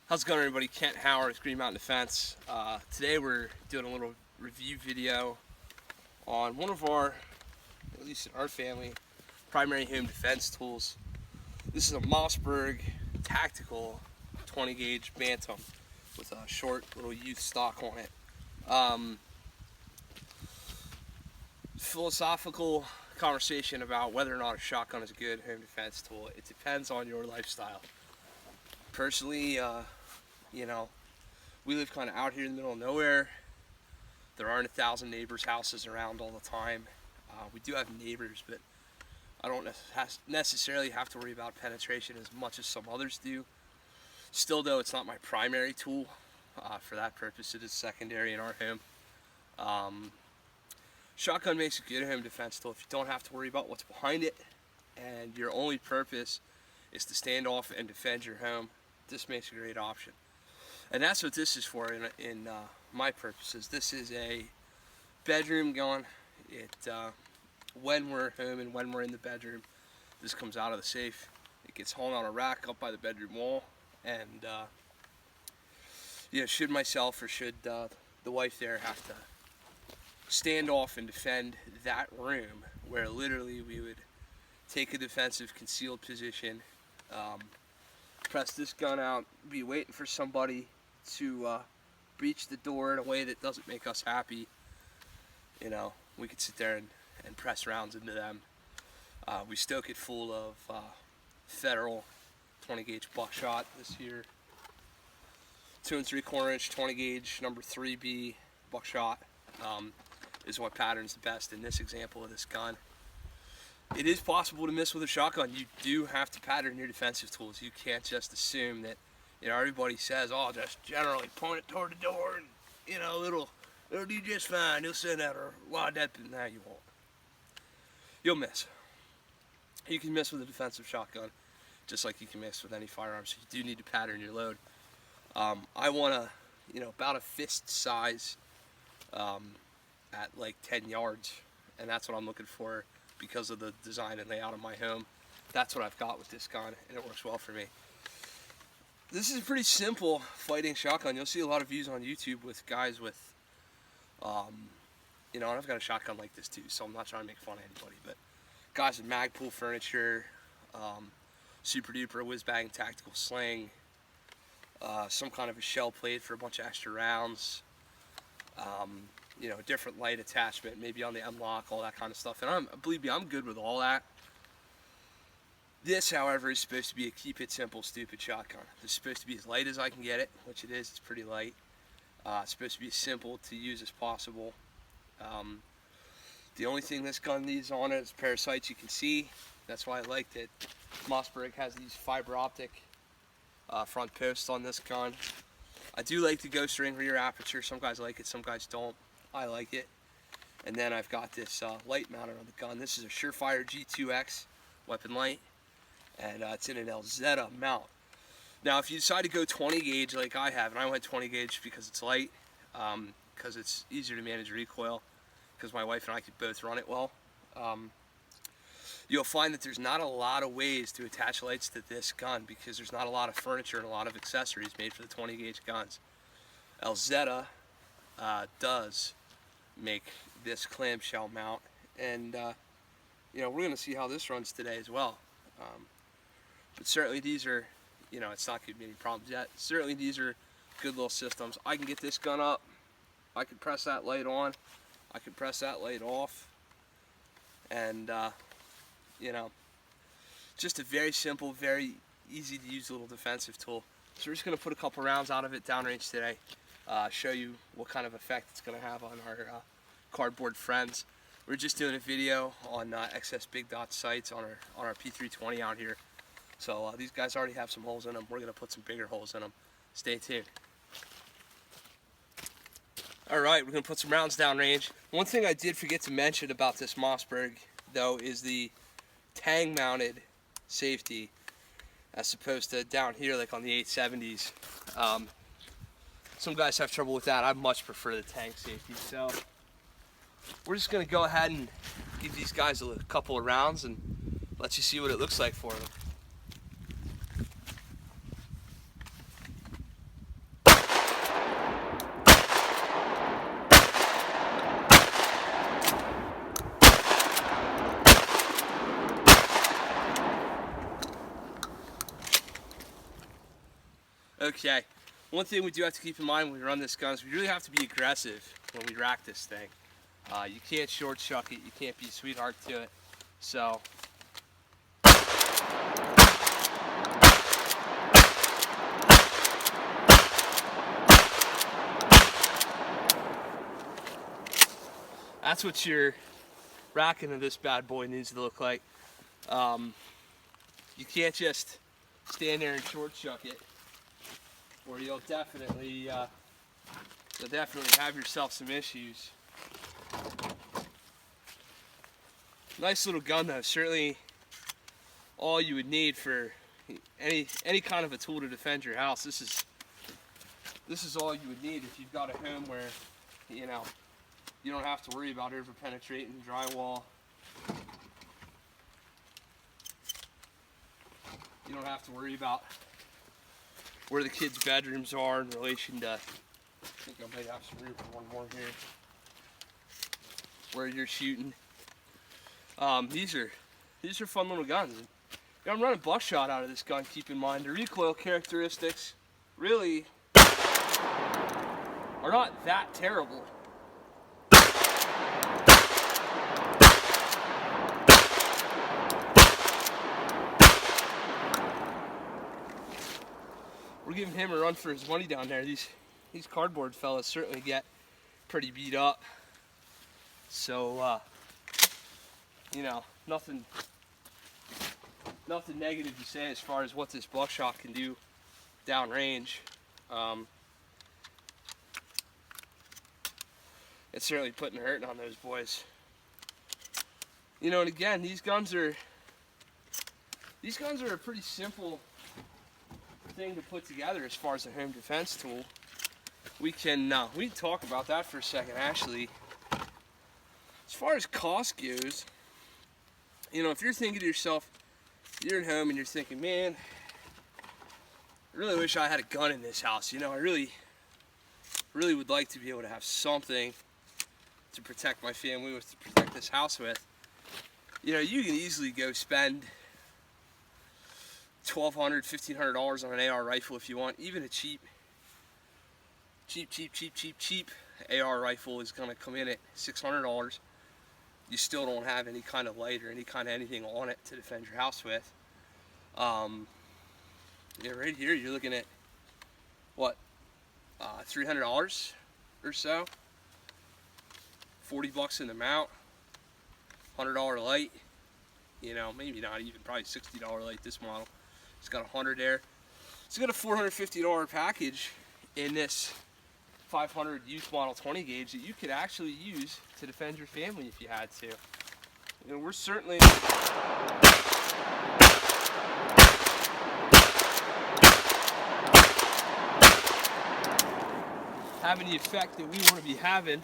How's it going, everybody? Kent Howard with Green Mountain Defense. Today we're doing a little review video on one of our, at least in our family, primary home defense tools. This is a Mossberg tactical 20 gauge Bantam with a short little youth stock on it. Philosophical conversation about whether or not a shotgun is a good home defense tool. It depends on your lifestyle. Personally, we live kind of out here in the middle of nowhere. There aren't 1,000 neighbors' houses around all the time. We do have neighbors, but I don't necessarily have to worry about penetration as much as some others do. Still, though, it's not my primary tool. For that purpose, it is secondary in our home. Shotgun makes a good home defense tool if you don't have to worry about what's behind it, and your only purpose is to stand off and defend your home. This makes a great option. And that's what this is for in my purposes. This is a bedroom gun. When we're home and when we're in the bedroom, this comes out of the safe. It gets hung on a rack up by the bedroom wall, and should myself or should the wife there have to stand off and defend that room, where literally we would take a defensive concealed position, press this gun out, be waiting for somebody to breach the door in a way that doesn't make us happy. We could sit there and press rounds into them. We stoke it full of federal 20 gauge buckshot this year. 2 3/4 inch 20 gauge number 3B buckshot is what patterns the best in this example of this gun. It is possible to miss with a shotgun. You do have to pattern your defensive tools. You can't just assume that, everybody says, oh, just generally point it toward the door and, it'll do just fine. You'll send out a lot of depth. Nah, you won't. You'll miss. You can miss with a defensive shotgun, just like you can miss with any firearm. So you do need to pattern your load. I want about a fist size at like 10 yards, and that's what I'm looking for because of the design and layout of my home. That's what I've got with this gun, and it works well for me. This is a pretty simple fighting shotgun. You'll see a lot of views on YouTube with guys with, and I've got a shotgun like this too, so I'm not trying to make fun of anybody, but guys with Magpul furniture, super duper whiz bang tactical sling, some kind of a shell plate for a bunch of extra rounds, different light attachment, maybe on the M-lock, all that kind of stuff. And believe me, I'm good with all that. This, however, is supposed to be a keep it simple, stupid shotgun. It's supposed to be as light as I can get it, which it is. It's pretty light. It's supposed to be as simple to use as possible. The only thing this gun needs on it is a pair of sights you can see. That's why I liked it. Mossberg has these fiber optic front posts on this gun. I do like the ghost ring rear aperture. Some guys like it, some guys don't. I like it. And then I've got this light mounted on the gun. This is a Surefire G2X weapon light, and it's in an LZ mount. Now, if you decide to go 20 gauge like I have, and I went 20 gauge because it's light, because it's easier to manage recoil, because my wife and I could both run it well, you'll find that there's not a lot of ways to attach lights to this gun because there's not a lot of furniture and a lot of accessories made for the 20 gauge guns. LZ does make this clamshell mount, and we're going to see how this runs today as well. But certainly these are, it's not giving me any problems yet. Certainly these are good little systems. I can get this gun up, I can press that light on, I can press that light off, and just a very simple, very easy to use little defensive tool. So we're just going to put a couple rounds out of it downrange today. Show you what kind of effect it's going to have on our cardboard friends. We're just doing a video on XS Big Dot sights on our P320 out here. So these guys already have some holes in them. We're going to put some bigger holes in them. Stay tuned. Alright, we're going to put some rounds downrange. One thing I did forget to mention about this Mossberg, though, is the Tang mounted safety, as opposed to down here like on the 870s. Some guys have trouble with that. I much prefer the Tang safety. So we're just going to go ahead and give these guys a couple of rounds and let you see what it looks like for them. Okay, one thing we do have to keep in mind when we run this gun is we really have to be aggressive when we rack this thing. You can't short shuck it, you can't be a sweetheart to it. So that's what your racking of this bad boy needs to look like. You can't just stand there and short shuck it, or you'll definitely have yourself some issues. Nice little gun though, certainly all you would need for any kind of a tool to defend your house. This is all you would need if you've got a home where you don't have to worry about over penetrating drywall. You don't have to worry about where the kids' bedrooms are in relation to, I think I might have some room for one more here, where you're shooting. These are fun little guns. I'm running buckshot out of this gun, keep in mind. The recoil characteristics really are not that terrible. We're giving him a run for his money down there. These cardboard fellas certainly get pretty beat up. So, nothing negative to say as far as what this buckshot can do downrange. It's certainly putting a hurting on those boys. And again, these guns are a pretty simple thing to put together as far as a home defense tool. We can talk about that for a second. Actually, as far as cost goes, if you're thinking to yourself, you're at home and you're thinking, man, I really wish I had a gun in this house. I really would like to be able to have something to protect my family with, to protect this house with. You can easily go spend $1,200, $1,500 on an AR rifle if you want. Even a cheap AR rifle is going to come in at $600. You still don't have any kind of light or any kind of anything on it to defend your house with. Right here you're looking at what, $300 or so. $40 in the mount, $100 light. Maybe not even, probably $60 light. This model, it's got 100 there. It's got a $450 package in this 500 youth model 20 gauge that you could actually use to defend your family if you had to. We're certainly having the effect that we want to be having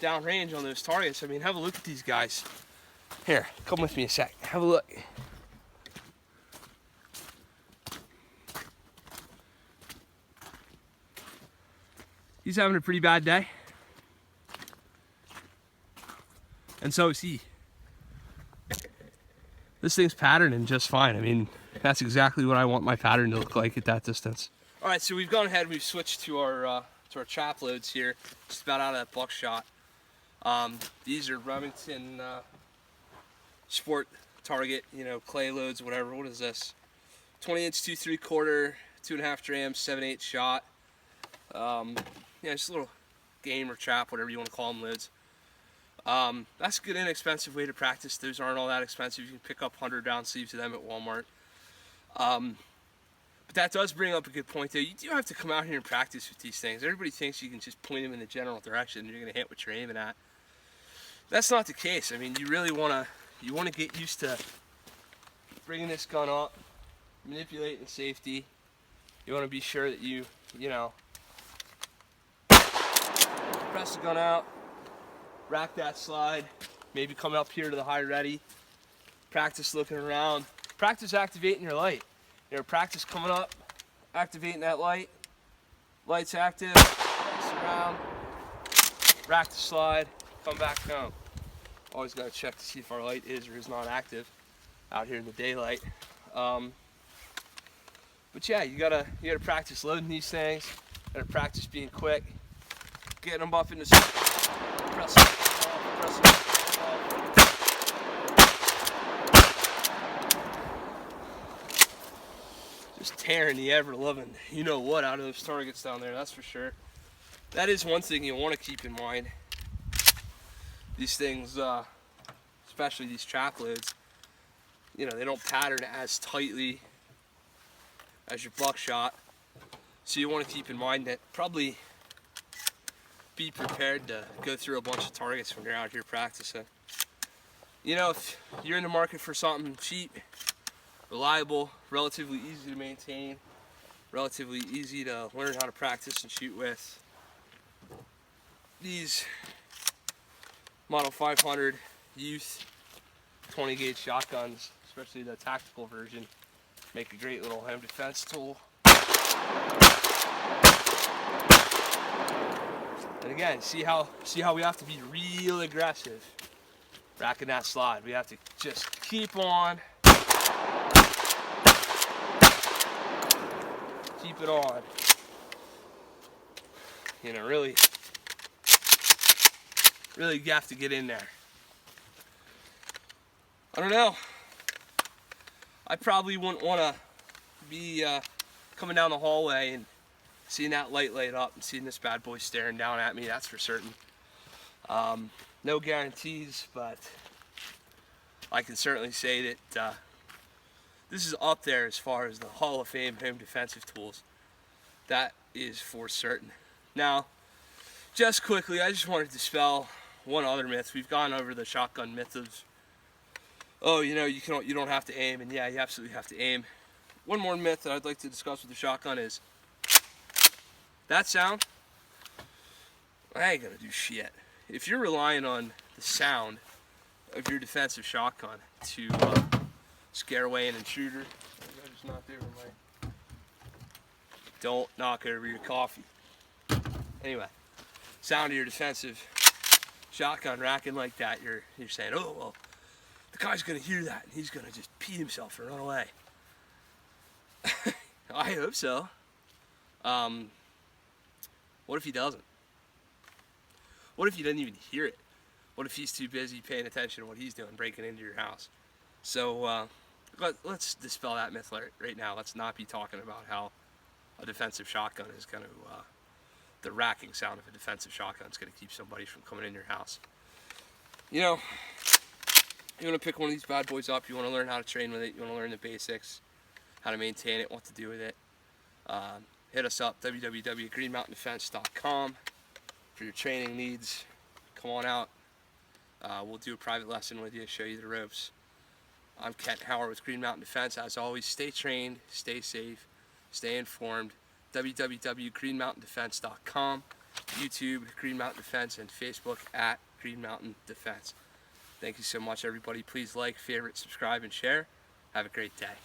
downrange on those targets. I mean, have a look at these guys. Here, come with me a sec. Have a look. He's having a pretty bad day. And so is he. This thing's patterning just fine. I mean, that's exactly what I want my pattern to look like at that distance. All right, so we've gone ahead, we've switched to our trap loads here. Just about out of that buckshot. These are Remington Sport Target, clay loads, whatever. What is this? 20-inch 2 3/4, 2.5 drams, 7/8 shot. Just a little game or trap, whatever you want to call them, loads. That's a good inexpensive way to practice. Those aren't all that expensive. You can pick up 100-pound sleeves of them at Walmart. But that does bring up a good point, though. You do have to come out here and practice with these things. Everybody thinks you can just point them in the general direction and you're going to hit what you're aiming at. That's not the case. I mean, you really want to get used to bringing this gun up, manipulating safety. You want to be sure that you press the gun out, rack that slide, maybe come up here to the high ready, practice looking around, practice activating your light. Practice coming up, activating that light, light's active, press around, rack the slide, come back home. Always got to check to see if our light is or is not active out here in the daylight. But But yeah, you gotta practice loading these things. Gotta practice being quick, getting them up in the pressing off. Just tearing the ever-loving you-know-what out of those targets down there, that's for sure. That is one thing you want to keep in mind. These things, especially these trap loads, they don't pattern as tightly as your buckshot. So you want to keep in mind that probably be prepared to go through a bunch of targets when you're out here practicing. If you're in the market for something cheap, reliable, relatively easy to maintain, relatively easy to learn how to practice and shoot with, these Model 500 Youth 20 gauge shotguns, especially the tactical version, make a great little home defense tool. And again, see how we have to be real aggressive racking that slide. We have to just keep on, keep it on. Really you have to get in there. I don't know. I probably wouldn't want to be coming down the hallway and seeing that light up and seeing this bad boy staring down at me, that's for certain. No guarantees, but I can certainly say that this is up there as far as the Hall of Fame home defensive tools. That is for certain. Now, just quickly, I just wanted to dispel one other myth. We've gone over the shotgun myth of, you don't have to aim, and yeah, you absolutely have to aim. One more myth that I'd like to discuss with the shotgun is that sound. I ain't gonna do shit. If you're relying on the sound of your defensive shotgun to scare away an intruder, I just knocked over my. Don't knock over your coffee. Anyway, sound of your defensive shotgun racking like that, you're saying, oh well, the guy's gonna hear that and he's gonna just pee himself and run away. I hope so. What if he doesn't? What if you didn't even hear it? What if he's too busy paying attention to what he's doing, breaking into your house? So let's dispel that myth right now. Let's not be talking about how a defensive shotgun is going to, the racking sound of a defensive shotgun is going to keep somebody from coming in your house. You want to pick one of these bad boys up, you want to learn how to train with it, you want to learn the basics, how to maintain it, what to do with it. Hit us up, www.greenmountaindefense.com for your training needs. Come on out. We'll do a private lesson with you, show you the ropes. I'm Kent Howard with Green Mountain Defense. As always, stay trained, stay safe, stay informed. www.greenmountaindefense.com, YouTube, Green Mountain Defense, and Facebook at Green Mountain Defense. Thank you so much, everybody. Please like, favorite, subscribe, and share. Have a great day.